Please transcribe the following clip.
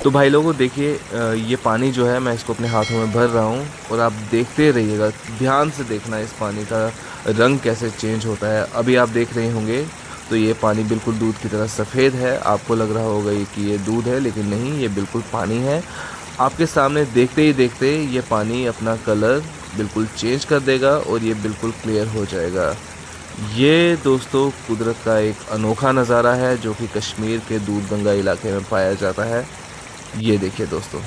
तो भाई लोगों देखिए, ये पानी जो है मैं इसको अपने हाथों में भर रहा हूँ और आप देखते रहिएगा, ध्यान से देखना इस पानी का रंग कैसे चेंज होता है। अभी आप देख रहे होंगे तो ये पानी बिल्कुल दूध की तरह सफ़ेद है। आपको लग रहा होगा ये कि ये दूध है, लेकिन नहीं, ये बिल्कुल पानी है। आपके सामने देखते ही देखते ये पानी अपना कलर बिल्कुल चेंज कर देगा और ये बिल्कुल क्लियर हो जाएगा। ये दोस्तों कुदरत का एक अनोखा नज़ारा है जो कि कश्मीर के दूध गंगा इलाके में पाया जाता है। ये देखिए दोस्तों।